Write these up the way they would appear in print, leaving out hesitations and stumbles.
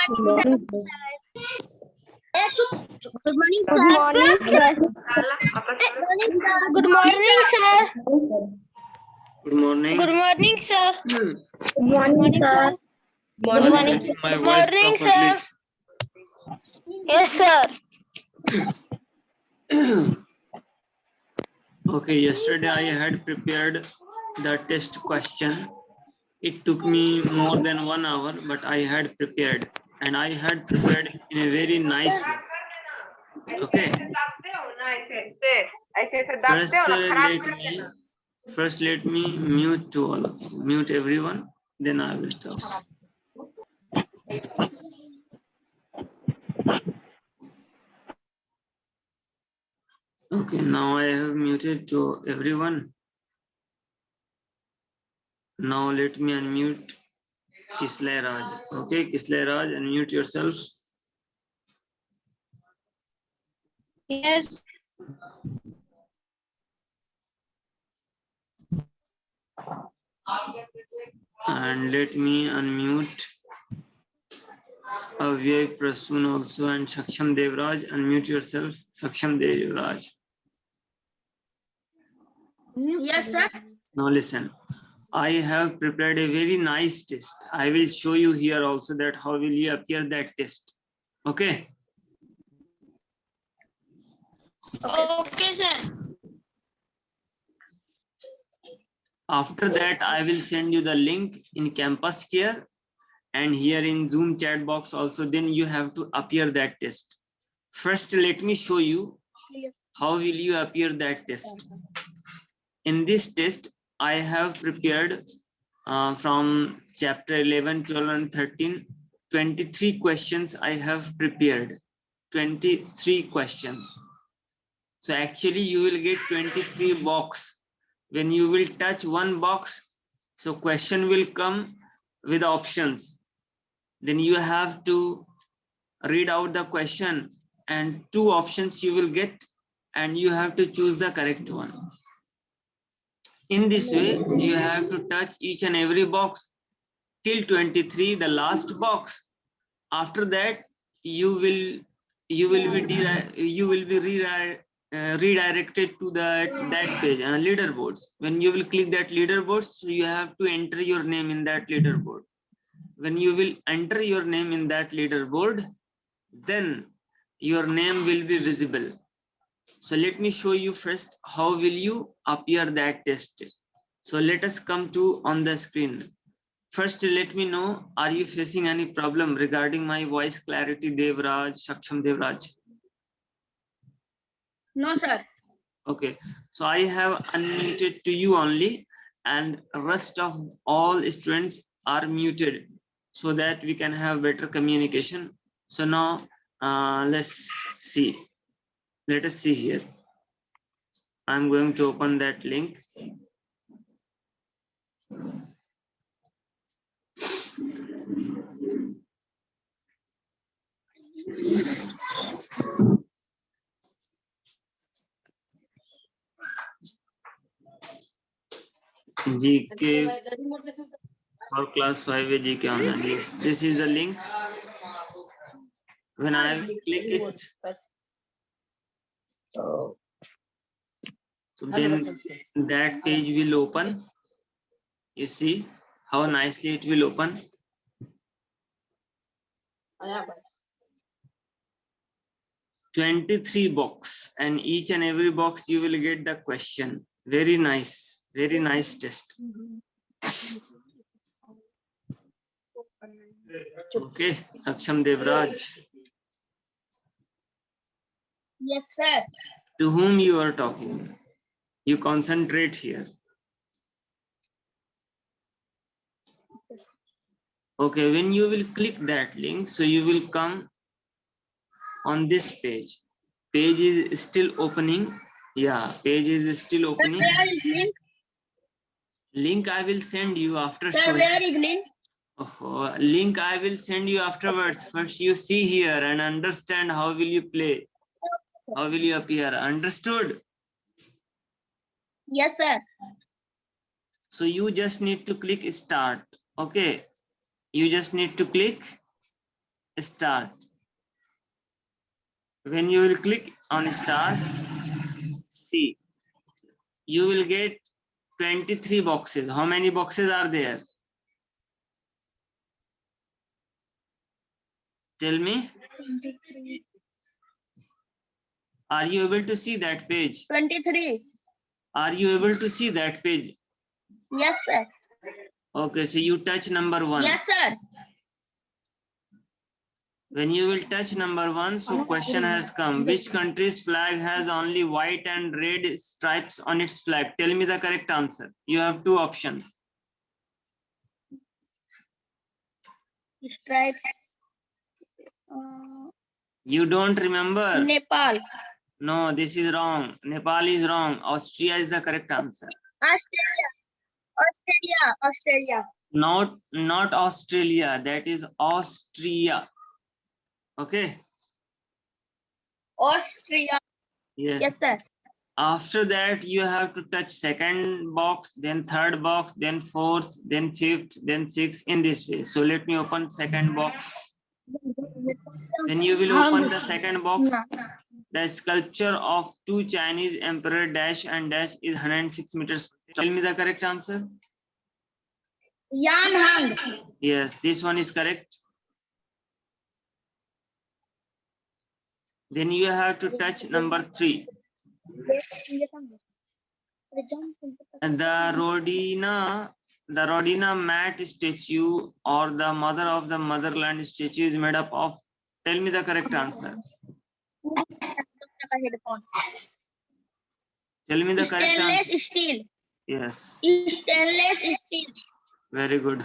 Good morning, sir. Good morning, Good sir. morning, sir. Good morning, sir. Good morning. Good morning. Good morning, sir. Good morning, sir. Good Are you morning. getting my Good voice morning, properly? Yes, sir. Okay, yesterday I had prepared the test question. It took me more than 1 hour, but I had prepared, and I had prepared in a very nice way. Okay. First let me mute to all of you. Mute everyone, then I will talk. Okay, now I have muted to everyone. Now let me unmute Kislay Raj. Okay, Kislay Raj, unmute yourself. Yes. And let me unmute Avyay Prasoon also and Saksham Devraj. Unmute yourself, Saksham Devraj. Yes, sir. Now listen. I have prepared a very nice test. I will show you here also that how will you appear that test. Okay. Okay, sir. After that, I will send you the link in Campus Care and here in Zoom chat box also. Then you have to appear that test. First, let me show you how will you appear that test. In this test, I have prepared from chapter 11, 12 and 13, 23 questions I have prepared. 23 questions. So actually you will get 23 box. When you will touch one box, so question will come with options. Then you have to read out the question and 2 options you will get and you have to choose the correct one. In this way, you have to touch each and every box till 23, the last box. After that, you will be redirected to that page, leaderboards. When you will click that leaderboards, so you have to enter your name in that leaderboard. When you will enter your name in that leaderboard, then your name will be visible. So let me show you first how will you appear that test. So let us come to on the screen. First, let me know, are you facing any problem regarding my voice clarity, Devraj, Saksham Devraj? No, sir. Okay, so I have unmuted to you only and rest of all students are muted so that we can have better communication. So now let's see. Let us see here. I'm going to open that link. GK for class 5 GK online. Yes, this is the link. When I will click it, so then that page will open. You see how nicely it will open. 23 box and each and every box you will get the question. Very nice test. Okay, Saksham Devraj. Yes, sir. To whom you are talking? You concentrate here. Okay, when you will click that link, so you will come on this page. Page is still opening. Yeah, page is still opening. Sir, where is link? Link I will send you after Sir, showing. where is link? Link I will send you afterwards. First you see here and understand how will you play. How will you appear? Understood? Yes, sir. So you just need to click start. Okay. You just need to click start. When you will click on start, see, you will get 23 boxes. How many boxes are there? Tell me. 23. Are you able to see that page? 23. Are you able to see that page? Yes, sir. Okay, so you touch number 1. Yes, sir. When you will touch number 1, so question has come. Which country's flag has only white and red stripes on its flag? Tell me the correct answer. You have 2 options. Stripe. You don't remember? Nepal. No, this is wrong. Nepal is wrong. Austria is the correct answer. Australia. Australia. Not Australia. That is Austria. Okay. Austria. Yes. Yes, sir. After that, you have to touch second box, then third box, then fourth, then fifth, then sixth, in this way. So let me open second box. When you will open the second box, the sculpture of 2 Chinese emperor dash and dash is 106 meters. Tell me the correct answer. Yan Hang. Yes, this one is correct. Then you have to touch number 3. And the Rodina mat statue or the mother of the motherland statue is made up of. Tell me the correct answer. Tell me the correct answer. Stainless steel. Yes. Stainless steel. Very good.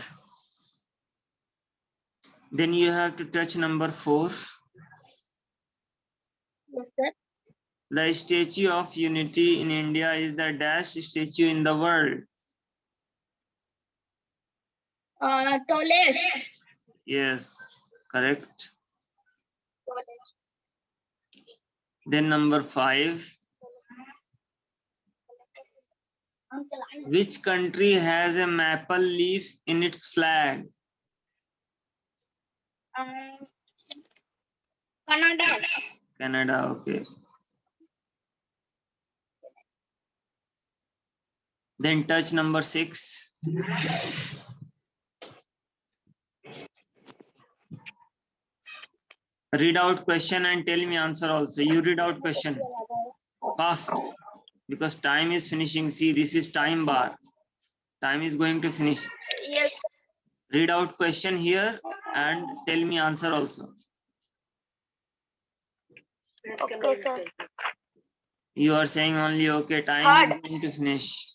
Then you have to touch number 4. Yes, sir. The Statue of Unity in India is the dash statue in the world. Tallest. Yes, correct. Then number 5. Which country has a maple leaf in its flag? Canada. Canada, okay. Then touch number 6. Read out question and tell me answer also. You read out question fast because time is finishing. See, this is time bar. Time is going to finish. Yes. Read out question here and tell me answer also. Okay, sir. You are saying only okay, time is going to finish.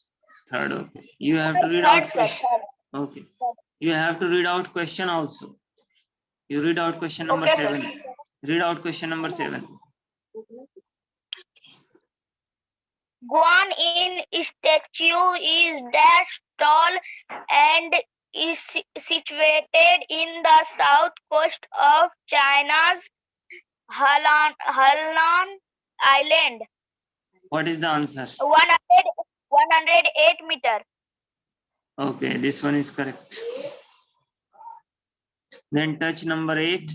Third, okay. You have to read out question. Okay. You have to read out question also. You read out question number 7. Read out question number 7. Guan Yin statue is dash tall and is situated in the south coast of China's Hainan Island. What is the answer? 108 meter. Okay, this one is correct. Then touch number 8.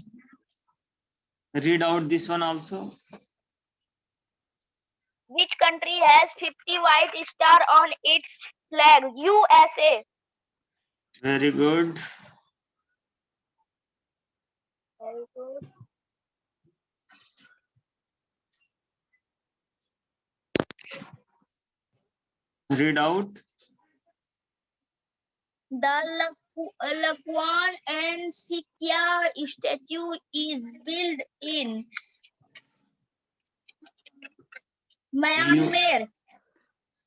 Read out this one also. Which country has 50 white stars on its flag? USA. Very good. Very good. Read out. The Lakuan and Sikya statue is built in Myanmar.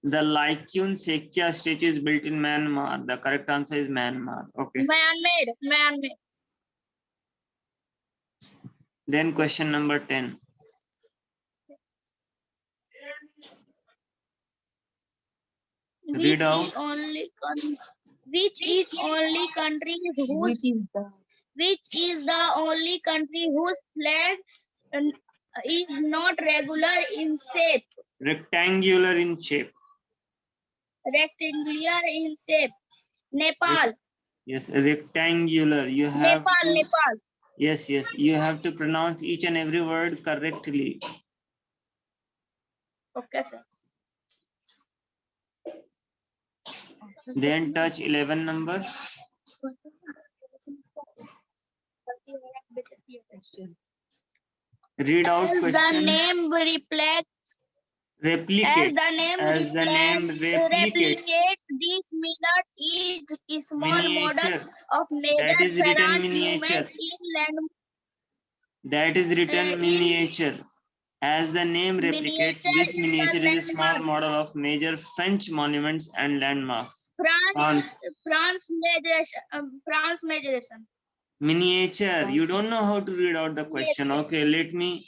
The Laikyun Sekya statue is built in Myanmar. The correct answer is Myanmar. Okay. Myanmar. Then question number 10. Read out. Which is the only country whose flag is not regular in shape? Rectangular in shape. Nepal. Yes, rectangular. You have Nepal. Yes, yes. You have to pronounce each and every word correctly. Okay, sir. Then touch 11 number. Read out As the question. name reflects, Replicates. As the name replicates. this minute is a small model Miniature. of major That is written French miniature. movement in land That is written in miniature. As the name replicates, miniature this in the miniature is a small landmark. model of major French monuments and landmarks. France majoration. Miniature. You don't know how to read out the question. Yes, Okay, let me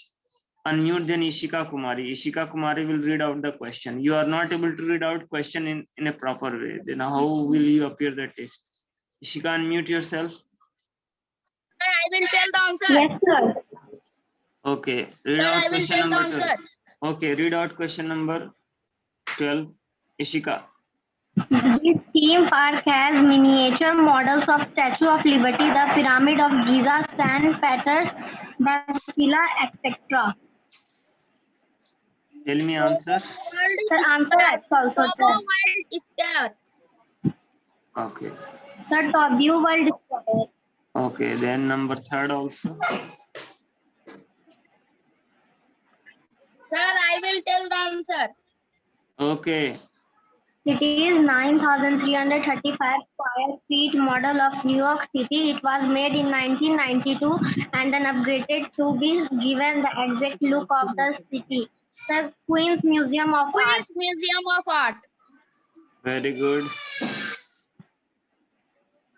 unmute then Ishika Kumari. Ishika Kumari will read out the question. You are not able to read out question in a proper way. Then how will you appear the test? Ishika, unmute yourself. Sir, I will tell the answer. Yes, sir. Okay, read Sir, out I will question tell the number 12. answer. Okay, read out question number 12. Ishika. This theme park has miniature models of Statue of Liberty, the Pyramid of Giza, St. Peter's Basilica, etc. Tell me answer. Sir, answer Square. X also, Togo sir. World Square. Okay. Sir, Tokyo World Square. Okay, then number 3rd also. Sir, I will tell the answer. Okay. It is 9,335 square feet model of New York City. It was made in 1992 and then upgraded to be given the exact look of the city. The Queen's Museum of Art. Queen's Museum of Art. Very good.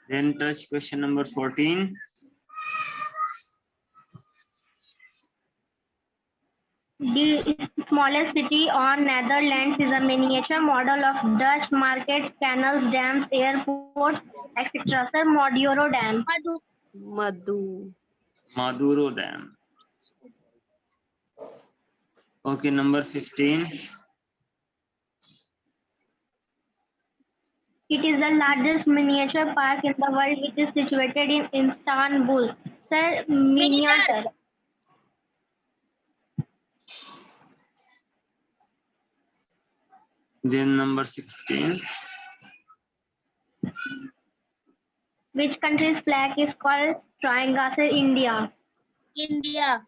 Then touch question number 14. The smallest city on Netherlands is a miniature model of Dutch markets, canals, dams, airports, etc. Sir, Moduro Dam. Maduro Dam. Okay, number 15. It is the largest miniature park in the world, which is situated in Istanbul. Sir, miniature. Then number 16. Which country's flag is called Triangle? Sir, India. India.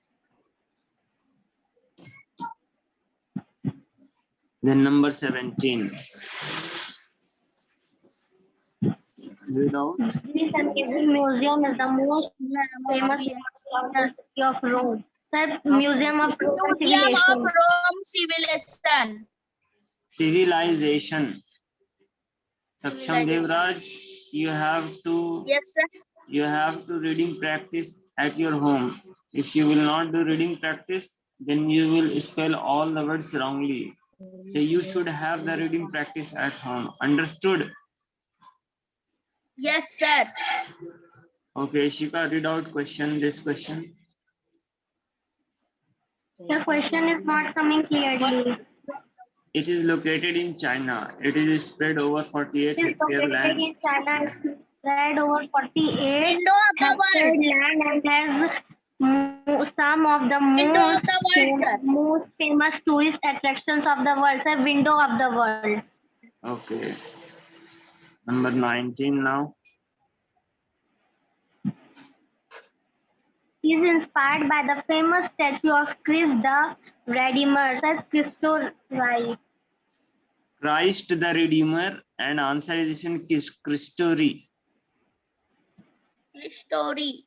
Then number 17. Read out. This amazing museum is the most famous of the city of Rome. Sir, Museum of Roman Museum of Civilization. Rome Civilization. Civilization. Saksham Civilization. Devraj, Yes, sir. you have to reading practice at your home. If you will not do reading practice, then you will spell all the words wrongly. So you should have the reading practice at home. Understood? Yes, sir. Okay, Shika, read out this question. The question is not coming clearly. It is located in China. It is spread over 48 It is hectare located land. in China. It is spread over 48 Window of the hectare world. land and has some of the Window of the world, sir. most famous tourist attractions of the world. Sir, window of the world. Okay. Number 19 now. He is inspired by the famous statue of Christ the Redeemer. Sir, Cristo Rey. Christ the Redeemer, and answer is in Christori. Story.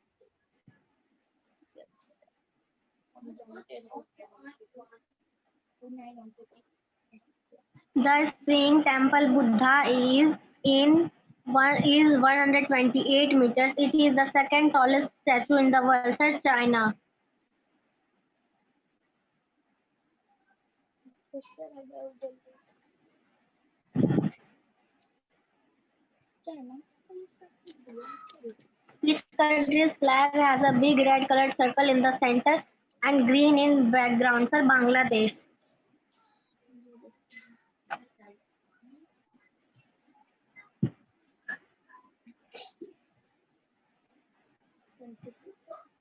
The Spring Temple Buddha is 128 meters. It is the second tallest statue in the world. Sir, China. This country's flag has a big red colored circle in the center and green in background. Sir, Bangladesh.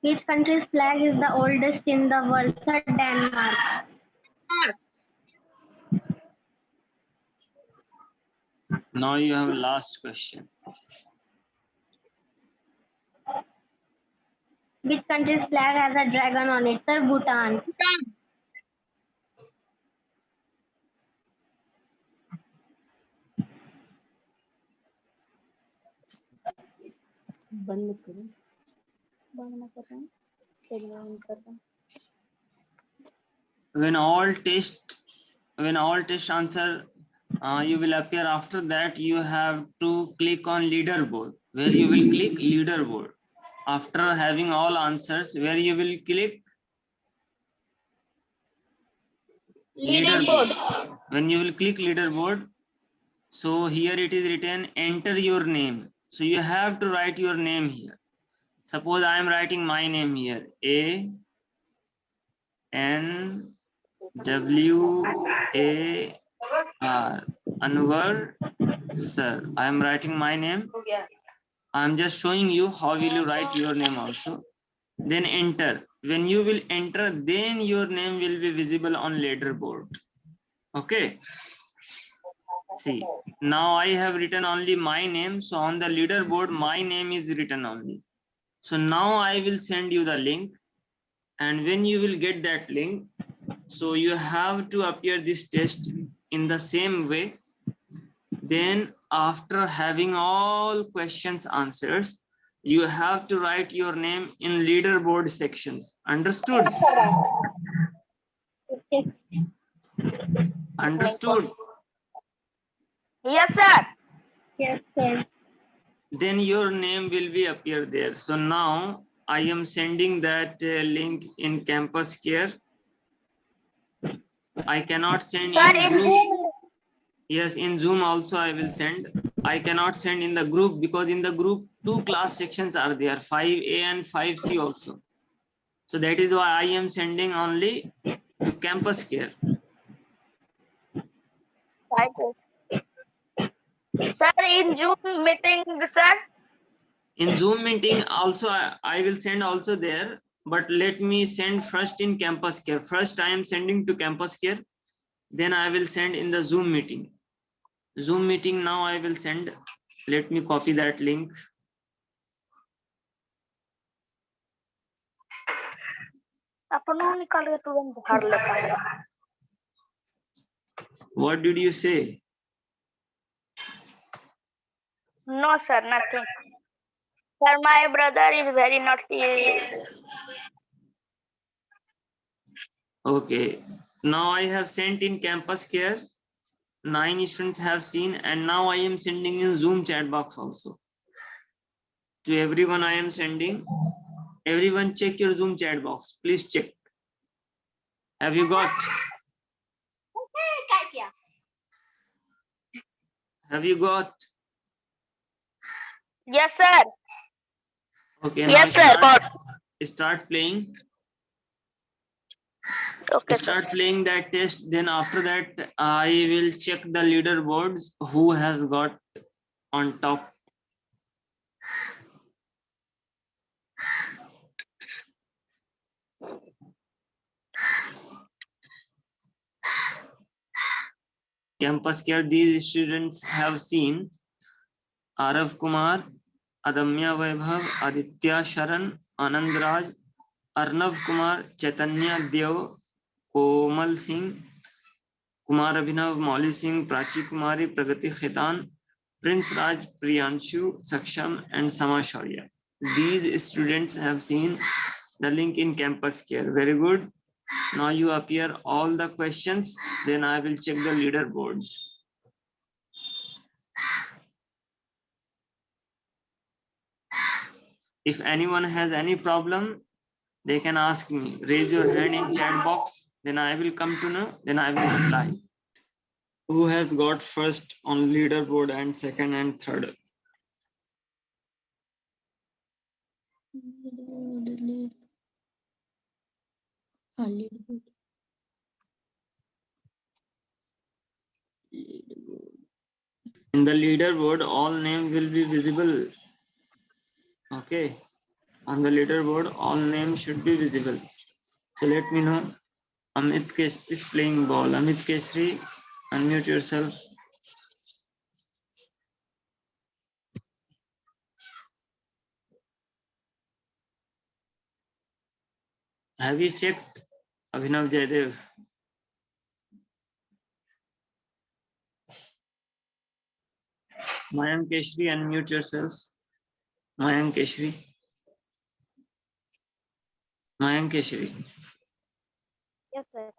Which country's flag is the oldest in the world? Sir, Denmark. Now you have last question. Which country's flag has a dragon on it? Sir, Bhutan. बंद मत करो, बंद मत कर रहा हूँ, camera on कर रहा हूँ। When all test answer you will appear, after that you have to click on leaderboard, where you will click leaderboard. After having all answers, where you will click leaderboard. When you will click leaderboard, so here it is written enter your name. So you have to write your name here. Suppose I am writing my name here, ANWAR, Anwar Sir. I am writing my name. I am just showing you how will you write your name also. Then enter. When you will enter, then your name will be visible on leaderboard. Okay. See, now I have written only my name. So on the leaderboard, my name is written only. So now I will send you the link. And when you will get that link, so you have to appear this test in the same way. Then after having all questions answers, you have to write your name in leaderboard sections. Understood? Understood? Yes, sir. Yes, sir. Then your name will be appear there. So now I am sending that link in Campus Care. I cannot send Sir, in in group. Zoom. Yes, in Zoom also I will send. I cannot send in the group because in the group 2 class sections are there, 5A and 5C also. So that is why I am sending only to Campus Care. Sir, in Zoom meeting, sir. In Zoom meeting also I will send also there, but let me send first in Campus Care. First I am sending to Campus Care, then I will send in the Zoom meeting. Zoom meeting now I will send. Let me copy that link. अपनों निकाल के तुरंत भर लेता है। What did you say? No, sir, nothing. Sir, my brother is very naughty. Okay. Now I have sent in Campus Care. 9 students have seen, and now I am sending in Zoom chat box also. To everyone I am sending. Everyone check your Zoom chat box. Please check. Have you got? Have you got? Yes, sir. Okay, Yes, now sir. start playing. Okay, Start playing that test. Then after that, I will check the leaderboards who has got on top. Campus Care, these students have seen Arav Kumar, Adamya Vaibhav, Aditya Sharan, Anand Raj, Arnav Kumar, Chaitanya Dev, Komal Singh, Kumar Abhinav, Molly Singh, Prachi Kumari, Pragati Khitan, Prince Raj, Priyanshu, Saksham, and Sama Shaurya. These students have seen the link in Campus Care. Very good. Now you appear all the questions, then I will check the leaderboards. If anyone has any problem, they can ask me. Raise your hand in chat box, then I will come to know, then I will reply. Who has got first on leaderboard and second and third? In the leaderboard, all names will be visible. Okay. On the leaderboard, all names should be visible. So let me know. Amit Keshri is playing ball. Amit Keshri, unmute yourself. Have you checked Abhinav Jaydev? Mayank Keshri, unmute yourself. Mayank Keshri. Mayank Keshri. Yes, sir.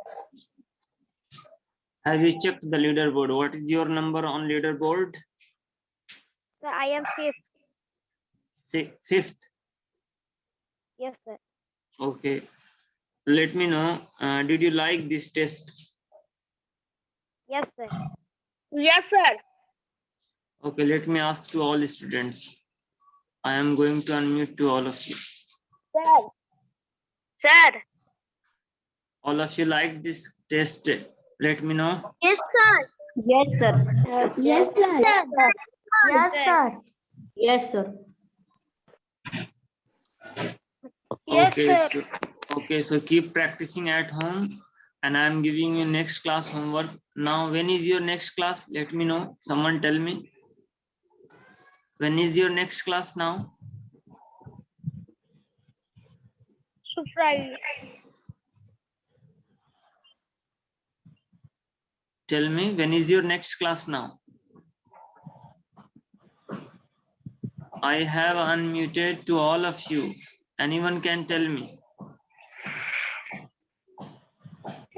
Have you checked the leaderboard? What is your number on leaderboard? Sir, I am fifth. Fifth. Yes, sir. Okay. Let me know. Did you like this test? Yes, sir. Yes, sir. Okay, let me ask to all students. I am going to unmute to all of you. Sir. Sir. All of you like this test? Let me know. Yes, sir. Yes, sir. Yes, sir. Yes, sir. Yes, sir. Yes, Okay, sir. so keep practicing at home, and I am giving you next class homework. Now, when is your next class? Let me know. Someone tell me. When is your next class now? So Friday. Tell me, when is your next class now? I have unmuted to all of you. Anyone can tell me.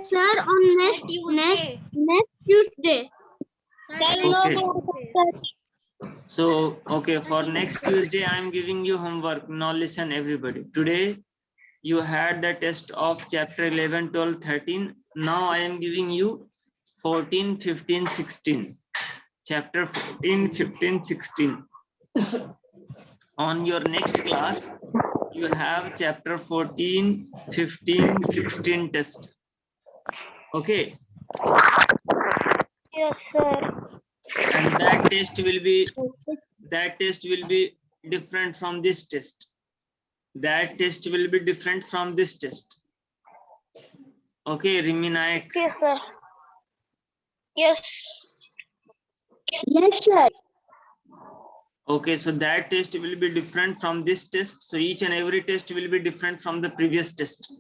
Sir, on next Tuesday. Okay. So, okay, for next Tuesday, I am giving you homework. Now listen, everybody. Today, you had the test of chapter 11, 12, 13. Now I am giving you 14, 15, 16. Chapter 14, 15, 16. On your next class, you have chapter 14, 15, 16 test. Okay. Yes, sir. And that test will be different from this test. That test will be different from this test. Okay, Rimi Naik. Yes, sir. Yes. Yes, sir. Okay, so that test will be different from this test. So each and every test will be different from the previous test.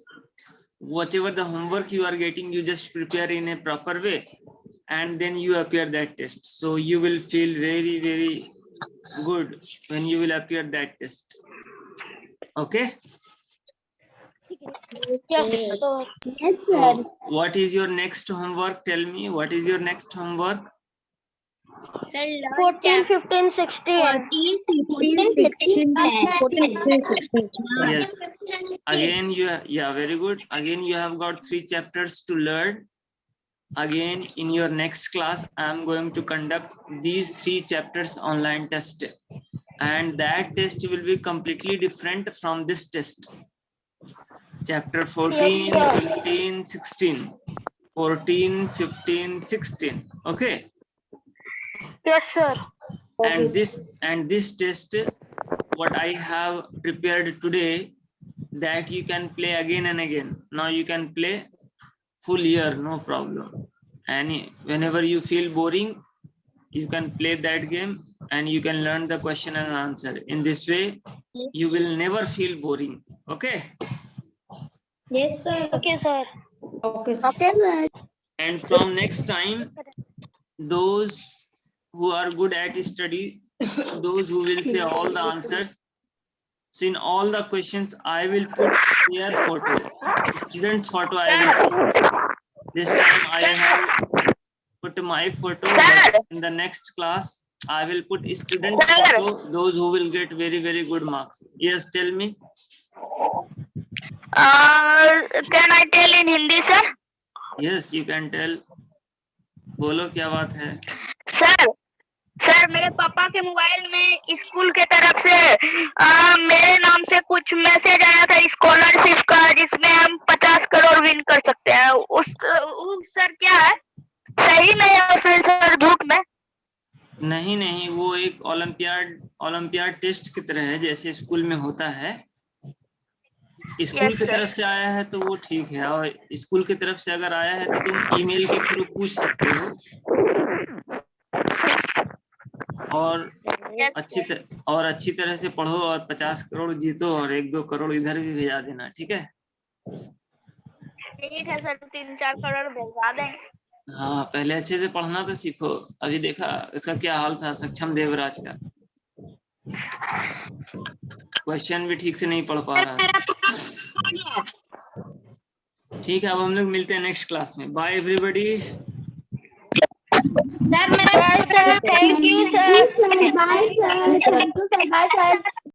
Whatever the homework you are getting, you just prepare in a proper way, and then you appear that test. So you will feel very, very good when you will appear that test. Okay. Yes, sir. Yes, sir. So what is your next homework? Tell me, what is your next homework? 14, 15, 16. 14, 15, 16. Yes. Again, yeah, very good. Again, you have got 3 chapters to learn. Again, in your next class, I am going to conduct these 3 chapters online test. And that test will be completely different from this test. Chapter 14, Yes, sir. 15, 16. 14, 15, 16. Okay. Yes, sir. And this test, what I have prepared today, that you can play again and again. Now you can play full year, no problem. And whenever you feel boring, you can play that game and you can learn the question and answer. In this way, you will never feel boring. Okay. Yes, sir. Okay, sir. Okay, sir. And from next time, those who are good at study, those who will say all the answers. So in all the questions, I will put their photo, student's photo. I will put. This time I have put my photo. But in the next class, I will put student's photo. Those who will get very, very good marks. Yes, tell me. Can I tell in Hindi, sir? Yes, you can tell. बोलो क्या बात है? Sir मेरे पापा के mobile में school के तरफ से मेरे नाम से कुछ मैसेज आया था स्कॉलरशिप का, जिसमें हम 50 करोड़ विन कर सकते हैं। उस सर क्या है, सही नहीं है उसमें सर, झूठ में? नहीं, वो एक ओलंपियाड टेस्ट की तरह है, जैसे स्कूल में होता है स्कूल Yes, की sir. तरफ से आया है तो वो ठीक है, और स्कूल की तरफ से अगर आया है तो तुम ईमेल के थ्रू पूछ सकते हो, और Yes, अच्छी तरह से पढ़ो और 50 करोड़ जीतो, और 1-2 करोड़ इधर भी भेजा देना, ठीक है। ठीक है सर, 3-4 करोड़ भिजवा दें। हाँ, पहले अच्छे से पढ़ना तो सीखो। अभी देखा इसका क्या हाल था सक्षम देवराज का, क्वेश्चन भी ठीक से नहीं पढ़ पा रहा था। ठीक है, अब हम लोग मिलते हैं नेक्स्ट क्लास में। Bye everybody. सर मेरा sir thank you sir. Bye sir, thank you sir, bye sir.